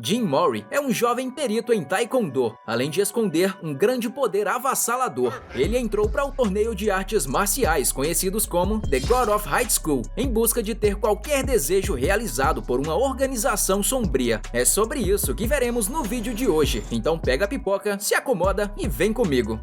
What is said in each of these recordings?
Jim Mori é um jovem perito em Taekwondo, além de esconder um grande poder avassalador. Ele entrou para o torneio de artes marciais conhecidos como The God of High School, em busca de ter qualquer desejo realizado por uma organização sombria. É sobre isso que veremos no vídeo de hoje, então pega a pipoca, se acomoda e vem comigo.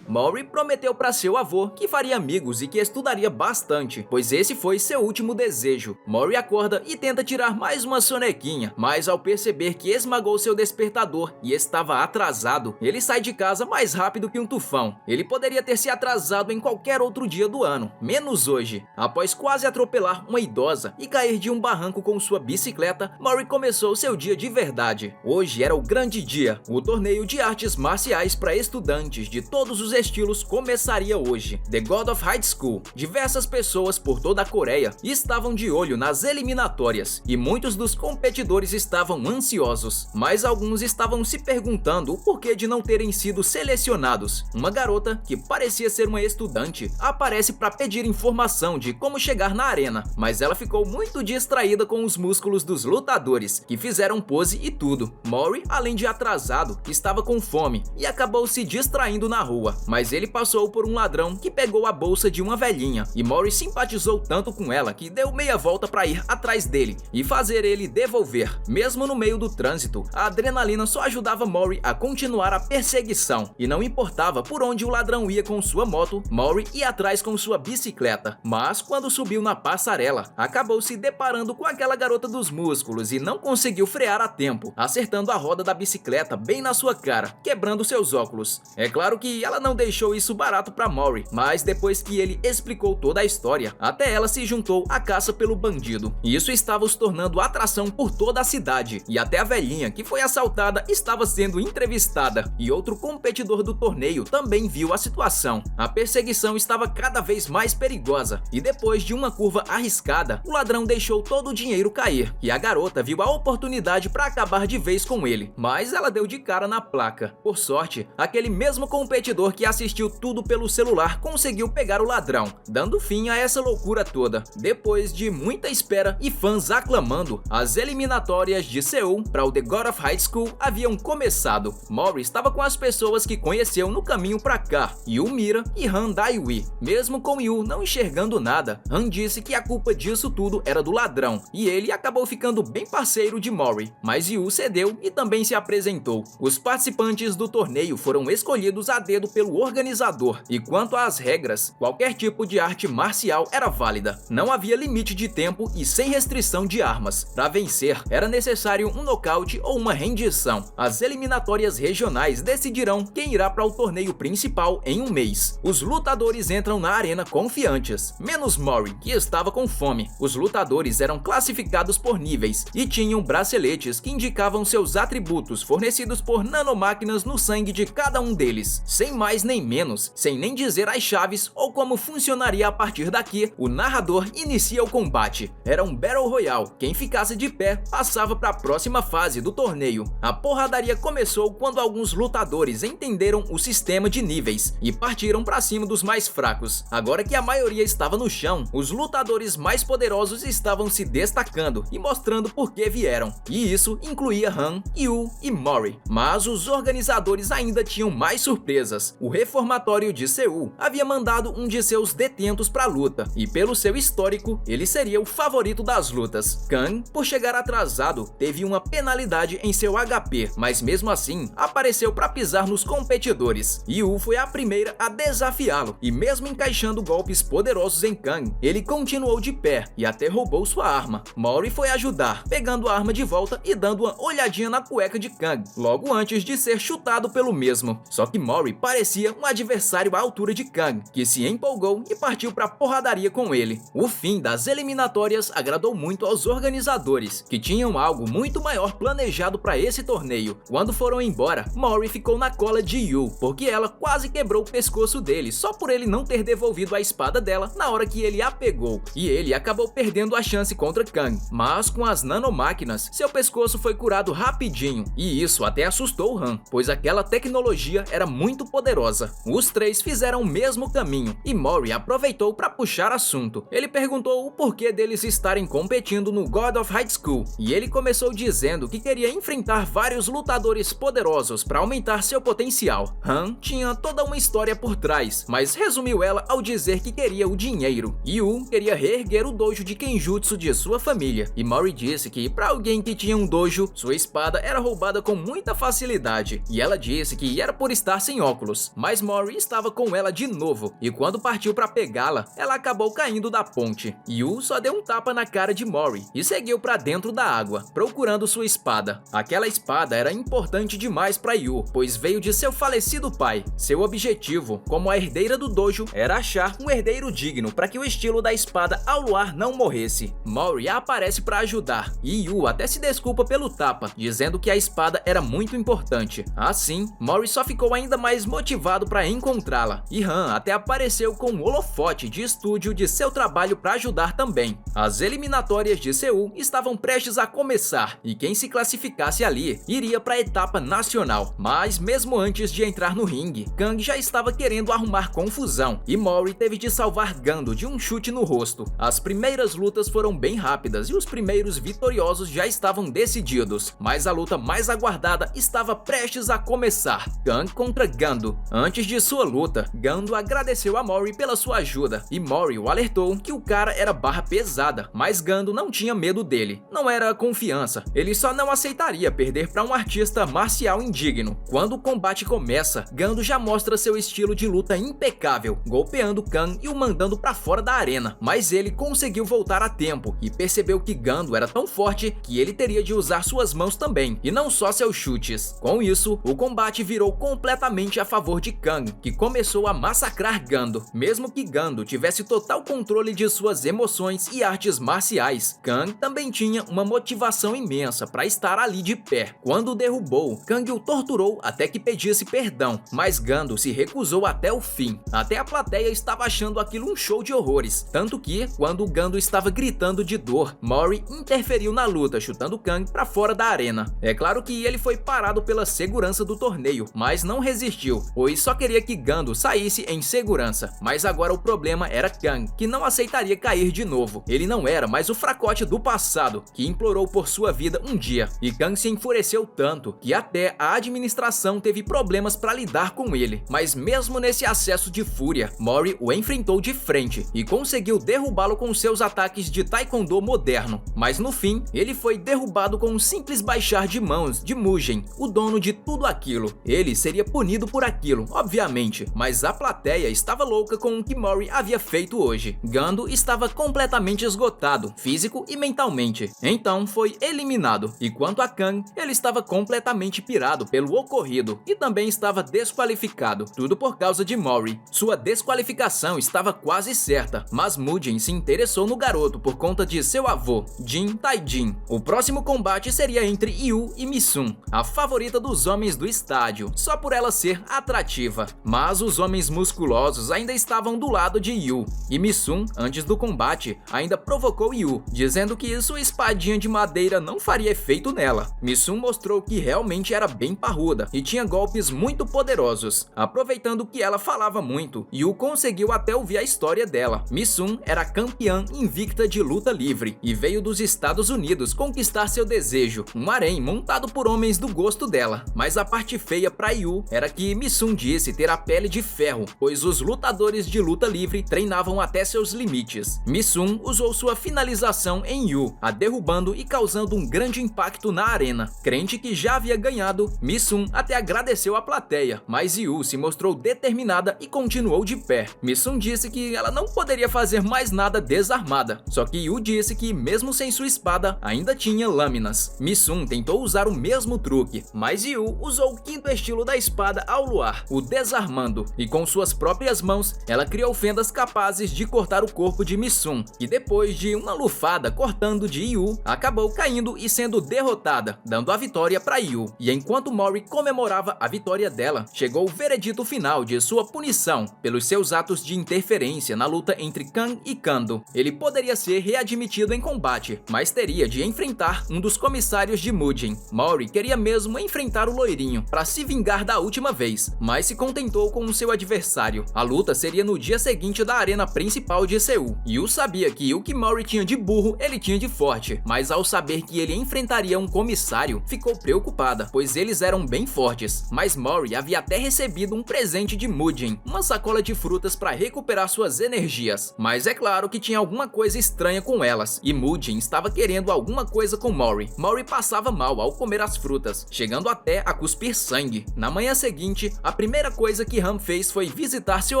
Mori prometeu para seu avô que faria amigos e que estudaria bastante, pois esse foi seu último desejo. Mori acorda e tenta tirar mais uma sonequinha, mas ao perceber que esmagou seu despertador e estava atrasado, ele sai de casa mais rápido que um tufão. Ele poderia ter se atrasado em qualquer outro dia do ano, menos hoje. Após quase atropelar uma idosa e cair de um barranco com sua bicicleta, Mori começou seu dia de verdade. Hoje era o grande dia. O torneio de artes marciais para estudantes de todos os estilos começaria hoje. The God of High School. Diversas pessoas por toda a Coreia estavam de olho nas eliminatórias e muitos dos competidores estavam ansiosos, mas alguns estavam se perguntando o porquê de não terem sido selecionados. Uma garota, que parecia ser uma estudante, aparece para pedir informação de como chegar na arena, mas ela ficou muito distraída com os músculos dos lutadores, que fizeram pose e tudo. Mori, além de atrasado, estava com fome e acabou se distraindo na rua. Mas ele passou por um ladrão que pegou a bolsa de uma velhinha, e Mori simpatizou tanto com ela que deu meia volta para ir atrás dele e fazer ele devolver. Mesmo no meio do trânsito, a adrenalina só ajudava Mori a continuar a perseguição, e não importava por onde o ladrão ia com sua moto, Mori ia atrás com sua bicicleta. Mas quando subiu na passarela, acabou se deparando com aquela garota dos músculos e não conseguiu frear a tempo, acertando a roda da bicicleta bem na sua cara, quebrando seus óculos. É claro que ela não deixou isso barato para Mori, mas depois que ele explicou toda a história, até ela se juntou à caça pelo bandido. Isso estava os tornando atração por toda a cidade, e até a velhinha que foi assaltada estava sendo entrevistada, e outro competidor do torneio também viu a situação. A perseguição estava cada vez mais perigosa, e depois de uma curva arriscada, o ladrão deixou todo o dinheiro cair, e a garota viu a oportunidade para acabar de vez com ele, mas ela deu de cara na placa. Por sorte, aquele mesmo competidor que assistiu tudo pelo celular conseguiu pegar o ladrão, dando fim a essa loucura toda. Depois de muita espera e fãs aclamando, as eliminatórias de Seul para o The God of High School haviam começado. Mori estava com as pessoas que conheceu no caminho para cá, Yu Mira e Han Daiwi. Mesmo com Yu não enxergando nada, Han disse que a culpa disso tudo era do ladrão, e ele acabou ficando bem parceiro de Mori, mas Yu cedeu e também se apresentou. Os participantes do torneio foram escolhidos a dedo pelo organizador, e quanto às regras, qualquer tipo de arte marcial era válida. Não havia limite de tempo e sem restrição de armas. Para vencer, era necessário um nocaute ou uma rendição. As eliminatórias regionais decidirão quem irá para o torneio principal em um mês. Os lutadores entram na arena confiantes, menos Mori, que estava com fome. Os lutadores eram classificados por níveis e tinham braceletes que indicavam seus atributos fornecidos por nanomáquinas no sangue de cada um deles. Sem mais nem menos, sem nem dizer as chaves ou como funcionaria a partir daqui, o narrador inicia o combate. Era um Battle Royale, quem ficasse de pé passava para a próxima fase do torneio. A porradaria começou quando alguns lutadores entenderam o sistema de níveis e partiram para cima dos mais fracos. Agora que a maioria estava no chão, os lutadores mais poderosos estavam se destacando e mostrando por que vieram, e isso incluía Han, Yu e Mori. Mas os organizadores ainda tinham mais surpresas. O reformatório de Seul havia mandado um de seus detentos para a luta, e pelo seu histórico, ele seria o favorito das lutas. Kang, por chegar atrasado, teve uma penalidade em seu HP, mas mesmo assim, apareceu para pisar nos competidores. Yu foi a primeira a desafiá-lo, e mesmo encaixando golpes poderosos em Kang, ele continuou de pé e até roubou sua arma. Mori foi ajudar, pegando a arma de volta e dando uma olhadinha na cueca de Kang, logo antes de ser chutado pelo mesmo. Só que Mori parecia um adversário à altura de Kang, que se empolgou e partiu para porradaria com ele. O fim das eliminatórias agradou muito aos organizadores, que tinham algo muito maior planejado para esse torneio. Quando foram embora, Mori ficou na cola de Yu, porque ela quase quebrou o pescoço dele só por ele não ter devolvido a espada dela na hora que ele a pegou, e ele acabou perdendo a chance contra Kang. Mas com as nanomáquinas, seu pescoço foi curado rapidinho, e isso até assustou Han, pois aquela tecnologia era muito poderosa. poderosa. Os três fizeram o mesmo caminho e Mori aproveitou para puxar assunto. Ele perguntou o porquê deles estarem competindo no God of High School e ele começou dizendo que queria enfrentar vários lutadores poderosos para aumentar seu potencial. Han tinha toda uma história por trás, mas resumiu ela ao dizer que queria o dinheiro. Yu queria reerguer o dojo de Kenjutsu de sua família e Mori disse que para alguém que tinha um dojo, sua espada era roubada com muita facilidade e ela disse que era por estar sem óculos, mas Mori estava com ela de novo e quando partiu para pegá-la, ela acabou caindo da ponte. Yu só deu um tapa na cara de Mori e seguiu para dentro da água, procurando sua espada. Aquela espada era importante demais para Yu, pois veio de seu falecido pai. Seu objetivo, como a herdeira do dojo, era achar um herdeiro digno para que o estilo da espada ao luar não morresse. Mori aparece para ajudar e Yu até se desculpa pelo tapa, dizendo que a espada era muito importante. Assim, Mori só ficou ainda mais motivado para encontrá-la e Han até apareceu com um holofote de estúdio de seu trabalho para ajudar também. As eliminatórias de Seul estavam prestes a começar e quem se classificasse ali iria para a etapa nacional, mas mesmo antes de entrar no ringue, Kang já estava querendo arrumar confusão e Mori teve de salvar Gando de um chute no rosto. As primeiras lutas foram bem rápidas e os primeiros vitoriosos já estavam decididos, mas a luta mais aguardada estava prestes a começar. Kang contra Gando. Antes de sua luta, Gando agradeceu a Mori pela sua ajuda e Mori o alertou que o cara era barra pesada, mas Gando não tinha medo dele. Não era confiança, ele só não aceitaria perder para um artista marcial indigno. Quando o combate começa, Gando já mostra seu estilo de luta impecável, golpeando Kang e o mandando para fora da arena, mas ele conseguiu voltar a tempo e percebeu que Gando era tão forte que ele teria de usar suas mãos também, e não só seus chutes. Com isso, o combate virou completamente a favor de Kang, que começou a massacrar Gando. Mesmo que Gando tivesse total controle de suas emoções e artes marciais, Kang também tinha uma motivação imensa para estar ali de pé. Quando o derrubou, Kang o torturou até que pedisse perdão, mas Gando se recusou até o fim. Até a plateia estava achando aquilo um show de horrores, tanto que, quando Gando estava gritando de dor, Mori interferiu na luta, chutando Kang para fora da arena. É claro que ele foi parado pela segurança do torneio, mas não resistiu, pois só queria que Gando saísse em segurança. Mas agora o problema era Kang, que não aceitaria cair de novo. Ele não era mais o fracote do passado, que implorou por sua vida um dia, e Kang se enfureceu tanto que até a administração teve problemas para lidar com ele. Mas mesmo nesse acesso de fúria, Mori o enfrentou de frente e conseguiu derrubá-lo com seus ataques de taekwondo moderno. Mas no fim, ele foi derrubado com um simples baixar de mãos de Mugen, o dono de tudo aquilo. Ele seria punido por aquilo, obviamente, mas a plateia estava louca com o que Mori havia feito hoje. Gando estava completamente esgotado, físico e mentalmente, então foi eliminado. E quanto a Kang, ele estava completamente pirado pelo ocorrido e também estava desqualificado, tudo por causa de Mori. Sua desqualificação estava quase certa, mas Mugen se interessou no garoto por conta de seu avô, Jin Taijin. O próximo combate seria entre Yu e Mi-sun, a favorita dos homens do estádio, só por ela ser atrativa. Mas os homens musculosos ainda estavam do lado de Yu, e Mi-sun, antes do combate, ainda provocou Yu, dizendo que sua espadinha de madeira não faria efeito nela. Mi-sun mostrou que realmente era bem parruda e tinha golpes muito poderosos. Aproveitando que ela falava muito, Yu conseguiu até ouvir a história dela. Mi-sun era campeã invicta de luta livre e veio dos Estados Unidos conquistar seu desejo, um harém montado por homens do gosto dela. Mas a parte feia para Yu era que Mi-sun disse ter a pele de ferro, pois os lutadores de luta livre treinavam até seus limites. Mi-sun usou sua finalização em Yu, a derrubando e causando um grande impacto na arena. Crente que já havia ganhado, Mi-sun até agradeceu a plateia, mas Yu se mostrou determinada e continuou de pé. Mi-sun disse que ela não poderia fazer mais nada desarmada, só que Yu disse que mesmo sem sua espada, ainda tinha lâminas. Mi-sun tentou usar o mesmo truque, mas Yu usou o quinto estilo da espada ao luar, o desarmando, e com suas próprias mãos, ela criou fendas capazes de cortar o corpo de Mi-sun, e depois de uma lufada cortando de Yu, acabou caindo e sendo derrotada, dando a vitória para Yu. E enquanto Mori comemorava a vitória dela, chegou o veredito final de sua punição pelos seus atos de interferência na luta entre Kang e Kando. Ele poderia ser readmitido em combate, mas teria de enfrentar um dos comissários de Mugen. Mori queria mesmo enfrentar o loirinho para se vingar da última vez, mas mas se contentou com o seu adversário. A luta seria no dia seguinte da arena principal de Seul. Yu sabia que o que Mori tinha de burro, ele tinha de forte, mas ao saber que ele enfrentaria um comissário, ficou preocupada, pois eles eram bem fortes. Mas Mori havia até recebido um presente de Mujin, uma sacola de frutas para recuperar suas energias. Mas é claro que tinha alguma coisa estranha com elas, e Mujin estava querendo alguma coisa com Mori. Mori passava mal ao comer as frutas, chegando até a cuspir sangue. Na manhã seguinte, a primeira coisa que Han fez foi visitar seu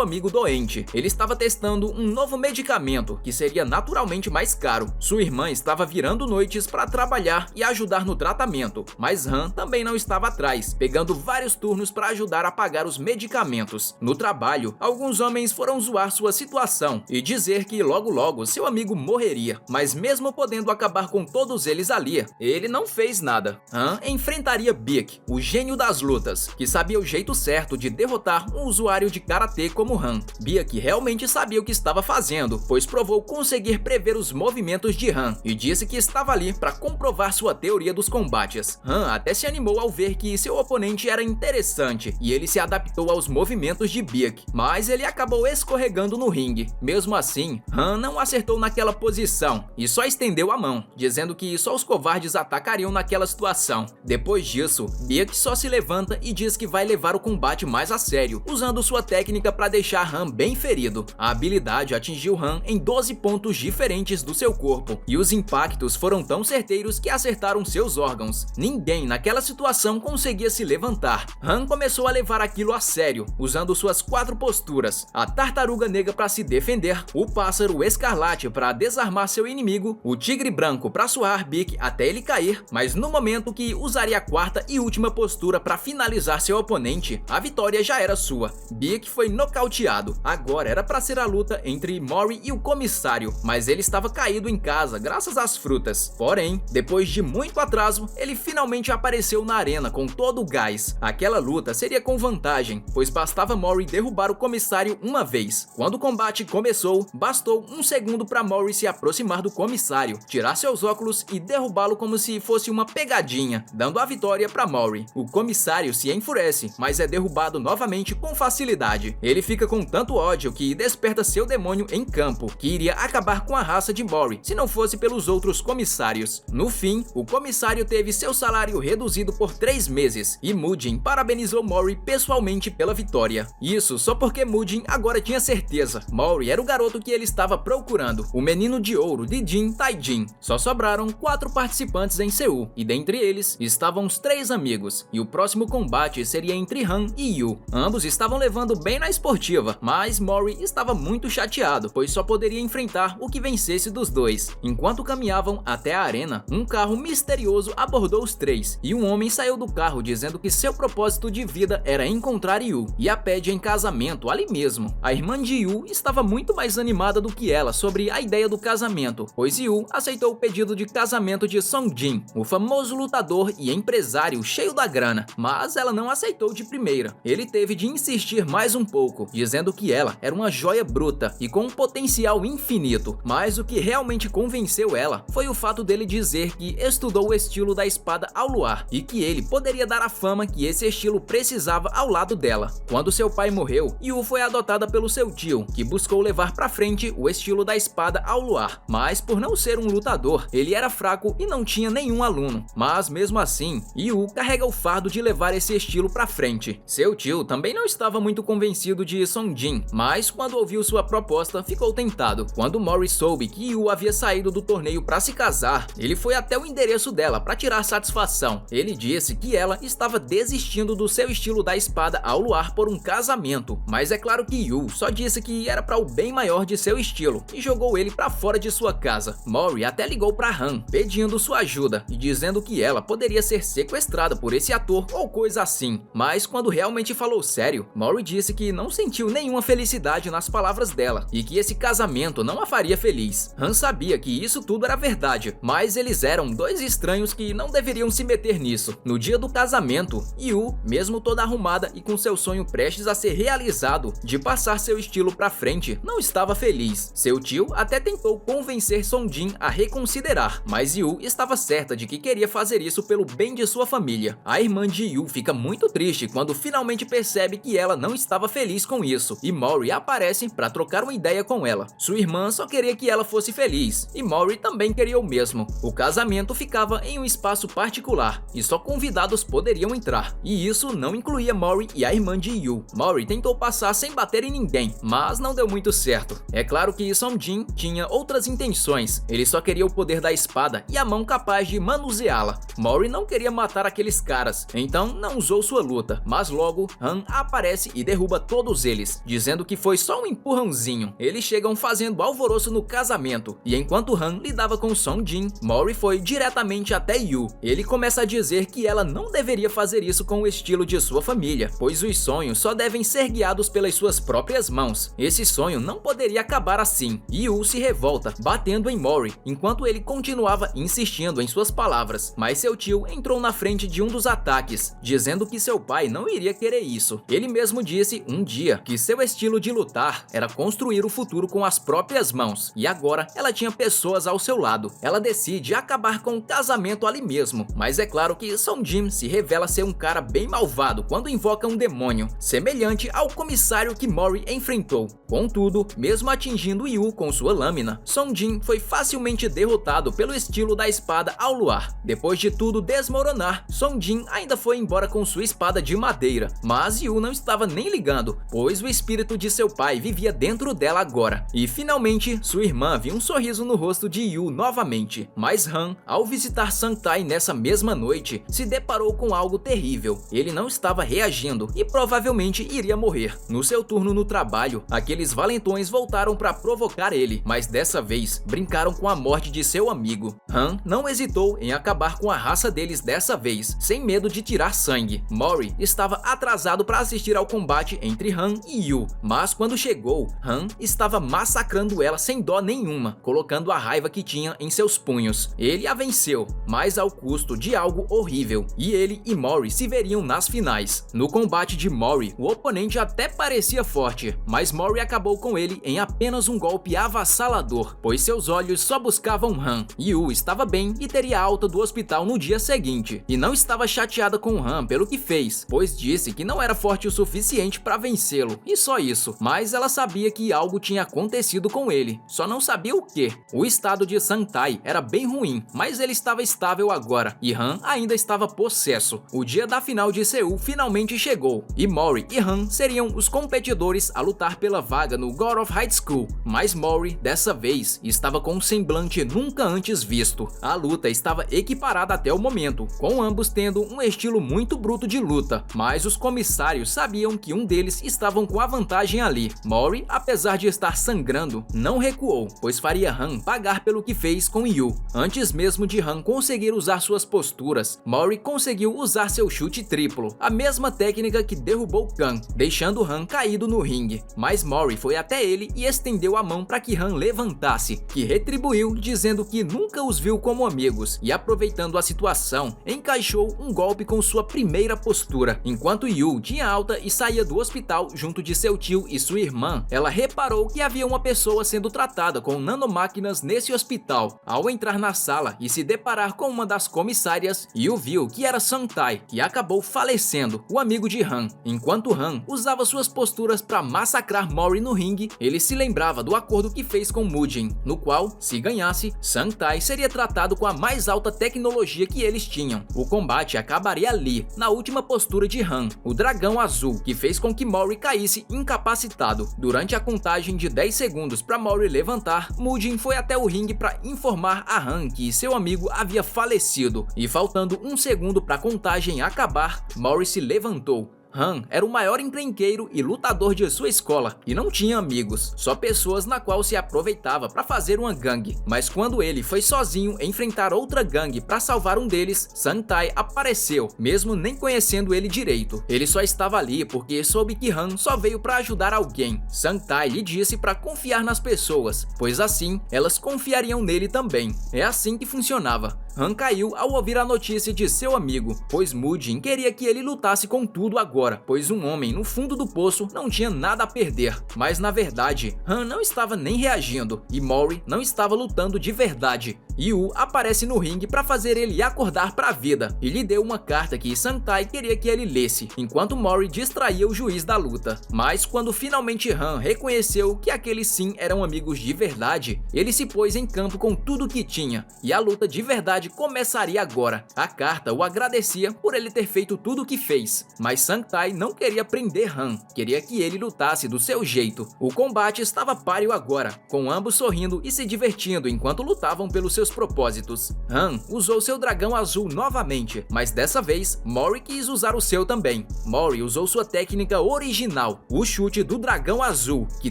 amigo doente. Ele estava testando um novo medicamento, que seria naturalmente mais caro. Sua irmã estava virando noites para trabalhar e ajudar no tratamento, mas Han também não estava atrás, pegando vários turnos para ajudar a pagar os medicamentos. No trabalho, alguns homens foram zoar sua situação e dizer que logo logo seu amigo morreria, mas mesmo podendo acabar com todos eles ali, ele não fez nada. Han enfrentaria Baek, o gênio das lutas, que sabia o jeito certo de derrotar um usuário de karatê como Han. Baek realmente sabia o que estava fazendo, pois provou conseguir prever os movimentos de Han e disse que estava ali para comprovar sua teoria dos combates. Han até se animou ao ver que seu oponente era interessante e ele se adaptou aos movimentos de Baek, mas ele acabou escorregando no ringue. Mesmo assim, Han não acertou naquela posição e só estendeu a mão, dizendo que só os covardes atacariam naquela situação. Depois disso, Baek só se levanta e diz que vai levar o combate mais a sério, usando sua técnica para deixar Han bem ferido. A habilidade atingiu Han em 12 pontos diferentes do seu corpo, e os impactos foram tão certeiros que acertaram seus órgãos. Ninguém naquela situação conseguia se levantar. Han começou a levar aquilo a sério, usando suas 4 posturas: a tartaruga negra para se defender, o pássaro escarlate para desarmar seu inimigo, o tigre branco para suar Baek até ele cair, mas no momento que usaria a 4ª e última postura para finalizar seu oponente, a vitória já era sua. Baek foi nocauteado. Agora era para ser a luta entre Mori e o comissário, mas ele estava caído em casa graças às frutas. Porém, depois de muito atraso, ele finalmente apareceu na arena com todo o gás. Aquela luta seria com vantagem, pois bastava Mori derrubar o comissário uma vez. Quando o combate começou, bastou um segundo para Mori se aproximar do comissário, tirar seus óculos e derrubá-lo como se fosse uma pegadinha, dando a vitória para Mori. O comissário se enfurece, mas é derrubado novamente com facilidade. Ele fica com tanto ódio que desperta seu demônio em campo, que iria acabar com a raça de Mori, se não fosse pelos outros comissários. No fim, o comissário teve seu salário reduzido por 3 meses, e Mujin parabenizou Mori pessoalmente pela vitória. Isso só porque Mujin agora tinha certeza. Mori era o garoto que ele estava procurando, o menino de ouro de Jin Taijin. Só sobraram 4 participantes em Seul, e dentre eles estavam os 3 amigos, e o próximo combate seria entre Han e Yu. Ambos estavam levando bem na esportiva, mas Mori estava muito chateado, pois só poderia enfrentar o que vencesse dos dois. Enquanto caminhavam até a arena, um carro misterioso abordou os 3, e um homem saiu do carro dizendo que seu propósito de vida era encontrar Yu, e a pede em casamento ali mesmo. A irmã de Yu estava muito mais animada do que ela sobre a ideia do casamento, pois Yu aceitou o pedido de casamento de Song Jin, o famoso lutador e empresário cheio da grana, mas ela não aceitou de primeira. Ele teve de insistir mais um pouco, dizendo que ela era uma joia bruta e com um potencial infinito, mas o que realmente convenceu ela foi o fato dele dizer que estudou o estilo da espada ao luar e que ele poderia dar a fama que esse estilo precisava ao lado dela. Quando seu pai morreu, Yu foi adotada pelo seu tio, que buscou levar pra frente o estilo da espada ao luar, mas por não ser um lutador, ele era fraco e não tinha nenhum aluno. Mas mesmo assim, Yu carrega o fardo de levar esse estilo pra frente. Seu tio também não estava muito convencido de Song Jin, mas quando ouviu sua proposta, ficou tentado. Quando Mori soube que Yu havia saído do torneio para se casar, ele foi até o endereço dela para tirar satisfação. Ele disse que ela estava desistindo do seu estilo da espada ao luar por um casamento, mas é claro que Yu só disse que era para o bem maior de seu estilo e jogou ele para fora de sua casa. Mori até ligou para Han, pedindo sua ajuda e dizendo que ela poderia ser sequestrada por esse ator ou coisa assim, mas quando realmente falou sério, Mori disse que não sentiu nenhuma felicidade nas palavras dela e que esse casamento não a faria feliz. Han sabia que isso tudo era verdade, mas eles eram 2 estranhos que não deveriam se meter nisso. No dia do casamento, Yu, mesmo toda arrumada e com seu sonho prestes a ser realizado de passar seu estilo pra frente, não estava feliz. Seu tio até tentou convencer Song Jin a reconsiderar, mas Yu estava certa de que queria fazer isso pelo bem de sua família. A irmã de Yu fica muito triste quando finalmente finalmente percebe que ela não estava feliz com isso, e Mori aparece para trocar uma ideia com ela. Sua irmã só queria que ela fosse feliz, e Mori também queria o mesmo. O casamento ficava em um espaço particular, e só convidados poderiam entrar, e isso não incluía Mori e a irmã de Yu. Mori tentou passar sem bater em ninguém, mas não deu muito certo. É claro que Song-jin tinha outras intenções, ele só queria o poder da espada e a mão capaz de manuseá-la. Mori não queria matar aqueles caras, então não usou sua luta, mas logo Han aparece e derruba todos eles, dizendo que foi só um empurrãozinho. Eles chegam fazendo alvoroço no casamento, e enquanto Han lidava com Song-jin, Mori foi diretamente até Yu. Ele começa a dizer que ela não deveria fazer isso com o estilo de sua família, pois os sonhos só devem ser guiados pelas suas próprias mãos. Esse sonho não poderia acabar assim. Yu se revolta, batendo em Mori, enquanto ele continuava insistindo em suas palavras, mas seu tio entrou na frente de um dos ataques, dizendo que seu pai não iria querer isso. Ele mesmo disse um dia que seu estilo de lutar era construir o futuro com as próprias mãos, e agora ela tinha pessoas ao seu lado. Ela decide acabar com o casamento ali mesmo, mas é claro que Song-jin se revela ser um cara bem malvado quando invoca um demônio, semelhante ao comissário que Mori enfrentou. Contudo, mesmo atingindo Yu com sua lâmina, Song-jin foi facilmente derrotado pelo estilo da espada ao luar. Depois de tudo desmoronar, Song-jin ainda foi embora com sua espada de madeira, mas Yu não estava nem ligando, pois o espírito de seu pai vivia dentro dela agora. E finalmente, sua irmã viu um sorriso no rosto de Yu novamente, mas Han, ao visitar Sang-tae nessa mesma noite, se deparou com algo terrível. Ele não estava reagindo e provavelmente iria morrer. No seu turno no trabalho, aqueles valentões voltaram para provocar ele, mas dessa vez brincaram com a morte de seu amigo. Han não hesitou em acabar com a raça deles dessa vez, sem medo de tirar sangue. Mori estava atrasado para assistir ao combate entre Han e Yu, mas quando chegou, Han estava massacrando ela sem dó nenhuma, colocando a raiva que tinha em seus punhos. Ele a venceu, mas ao custo de algo horrível, e ele e Mori se veriam nas finais. No combate de Mori, o oponente até parecia forte, mas Mori acabou com ele em apenas um golpe avassalador, pois seus olhos só buscavam Han. Yu estava bem e teria alta do hospital no dia seguinte, e não estava chateada com Han pelo que fez, pois disse que não era forte o suficiente para vencê-lo, e só isso. Mas ela sabia que algo tinha acontecido com ele, só não sabia o que. O estado de Sang-tae era bem ruim, mas ele estava estável agora, e Han ainda estava possesso. O dia da final de Seul finalmente chegou, e Mori e Han seriam os competidores a lutar pela vaga no God of High School, mas Mori, dessa vez, estava com um semblante nunca antes visto. A luta estava equiparada até o momento, com ambos tendo um estilo muito bruto de luta, mas os comissários sabiam que um deles estavam com a vantagem ali. Mori, apesar de estar sangrando, não recuou, pois faria Han pagar pelo que fez com Yu. Antes mesmo de Han conseguir usar suas posturas, Mori conseguiu usar seu chute triplo, a mesma técnica que derrubou Kang, deixando Han caído no ringue. Mas Mori foi até ele e estendeu a mão para que Han levantasse, que retribuiu dizendo que nunca os viu como amigos, e aproveitando a situação, encaixou um golpe com sua primeira postura. Enquanto Yu tinha alta e saía do hospital junto de seu tio e sua irmã, ela reparou que havia uma pessoa sendo tratada com nanomáquinas nesse hospital. Ao entrar na sala e se deparar com uma das comissárias, Yu viu que era Sang-tae, que acabou falecendo, o amigo de Han. Enquanto Han usava suas posturas para massacrar Mori no ringue, ele se lembrava do acordo que fez com Mujin, no qual, se ganhasse, Sang-tae seria tratado com a mais alta tecnologia que eles tinham. O combate acabaria ali, na última postura de Han, o dragão azul, que fez com que Mori caísse incapacitado. Durante a contagem de 10 segundos para Mori levantar, Mujin foi até o ringue para informar a Han que seu amigo havia falecido, e faltando um segundo para a contagem acabar, Mori se levantou. Han era o maior encrenqueiro e lutador de sua escola e não tinha amigos, só pessoas na qual se aproveitava para fazer uma gangue. Mas quando ele foi sozinho enfrentar outra gangue para salvar um deles, Sang-tae apareceu, mesmo nem conhecendo ele direito. Ele só estava ali porque soube que Han só veio para ajudar alguém. Sang-tae lhe disse para confiar nas pessoas, pois assim elas confiariam nele também. É assim que funcionava. Han caiu ao ouvir a notícia de seu amigo, pois Mujin queria que ele lutasse com tudo agora, pois um homem no fundo do poço não tinha nada a perder. Mas na verdade, Han não estava nem reagindo, e Mori não estava lutando de verdade. Yu aparece no ringue para fazer ele acordar para a vida e lhe deu uma carta que Sangtai queria que ele lesse, enquanto Mori distraía o juiz da luta. Mas quando finalmente Han reconheceu que aqueles sim eram amigos de verdade, ele se pôs em campo com tudo que tinha, e a luta de verdade começaria agora. A carta o agradecia por ele ter feito tudo o que fez, mas Sangtai não queria prender Han, queria que ele lutasse do seu jeito. O combate estava páreo agora, com ambos sorrindo e se divertindo enquanto lutavam pelos seus propósitos. Han usou seu dragão azul novamente, mas dessa vez Mori quis usar o seu também. Mori usou sua técnica original, o chute do dragão azul, que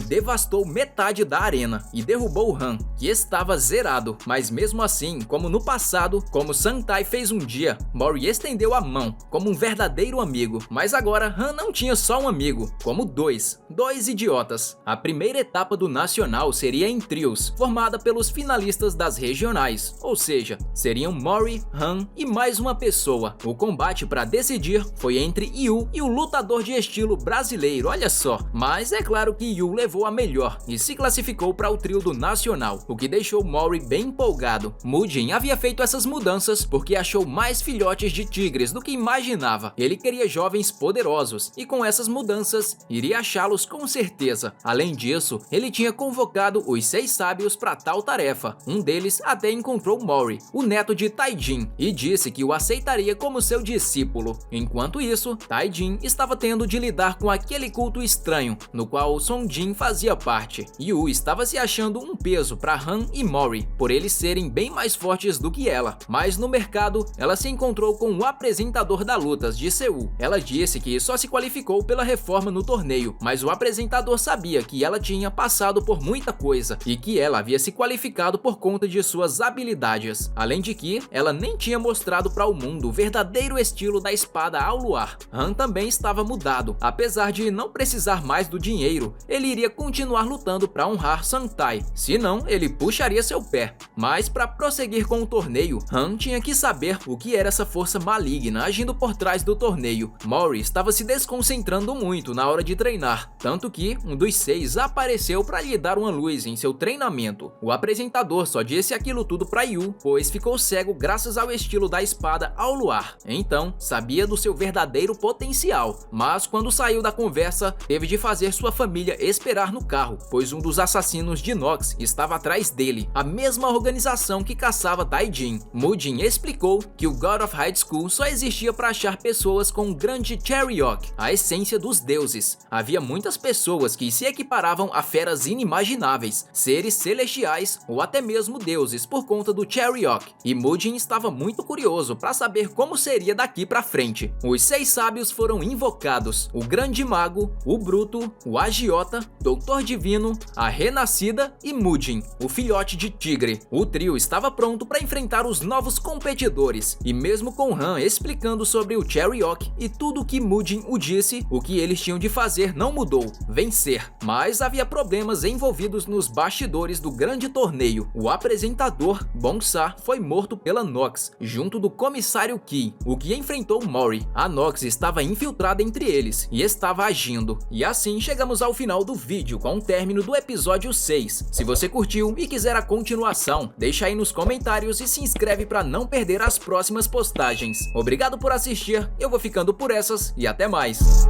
devastou metade da arena e derrubou Han, que estava zerado. Mas mesmo assim, como no passado, como Sangtai fez um dia, Mori estendeu a mão como um verdadeiro amigo. Mas agora Han não tinha só um amigo, como dois idiotas. A primeira etapa do Nacional seria em trios, formada pelos finalistas das regionais, ou seja, seriam Mori, Han e mais uma pessoa. O combate para decidir foi entre Yu e o lutador de estilo brasileiro, olha só. Mas é claro que Yu levou a melhor e se classificou para o trio do Nacional, o que deixou Mori bem empolgado. Mujin havia feito essas mudanças porque achou mais filhotes de tigres do que imaginava. Ele queria jovens poderosos e com essas mudanças iria achá-los com certeza. Além disso, ele tinha convocado os 6 sábios para tal tarefa. Um deles até encontrou Mori, o neto de Taijin, e disse que o aceitaria como seu discípulo. Enquanto isso, Taijin estava tendo de lidar com aquele culto estranho, no qual Song Jin fazia parte. Yu estava se achando um peso para Han e Mori, por eles serem bem mais fortes do que ela. Mas no mercado, ela se encontrou com o apresentador da lutas de Seul. Ela disse que só se qualificou pela reforma no torneio, mas o apresentador sabia que ela tinha passado por muita coisa e que ela havia se qualificado por conta de suas habilidades. Além de que ela nem tinha mostrado para o mundo o verdadeiro estilo da espada ao luar. Han também estava mudado. Apesar de não precisar mais do dinheiro, ele iria continuar lutando para honrar Sangtai, senão ele puxaria seu pé. Mas para prosseguir com o torneio, Han tinha que saber o que era essa força maligna agindo por trás do torneio. Mori estava se desconcentrando muito na hora de treinar, tanto que um dos 6 apareceu para lhe dar uma luz em seu treinamento. O apresentador só disse aquilo tudo para Yu, pois ficou cego graças ao estilo da espada ao luar. Então, sabia do seu verdadeiro potencial, mas quando saiu da conversa, teve de fazer sua família esperar no carro, pois um dos assassinos de Nox estava atrás dele, a mesma organização que caçava Taijin. Mujin explicou que o God of High School só existia para achar pessoas com um grande Cherryok, a essência dos deuses. Havia muitas pessoas que se equiparavam a feras inimagináveis, seres celestiais ou até mesmo deuses por conta do Cherryok, e Mujin estava muito curioso para saber como seria daqui para frente. Os 6 sábios foram invocados: o Grande Mago, o Bruto, o Agiota, Doutor Divino, a Renascida e Mujin, o filhote de tigre. O trio estava pronto para enfrentar os novos competidores, e mesmo com Han explicando sobre o Cherryok e tudo o que Mujin o disse, o que eles tinham de fazer não mudou: vencer. Mas havia problemas envolvidos nos bastidores do grande torneio. O apresentador, Bongsa, foi morto pela Nox, junto do comissário Ki, o que enfrentou Mori. A Nox estava infiltrada entre eles e estava agindo. E assim chegamos ao final do vídeo, com o término do episódio 6. Se você curtiu e quiser a continuação, deixa aí nos comentários e se inscreve para não perder as próximas postagens. Obrigado por assistir, eu vou ficando por essas e até mais.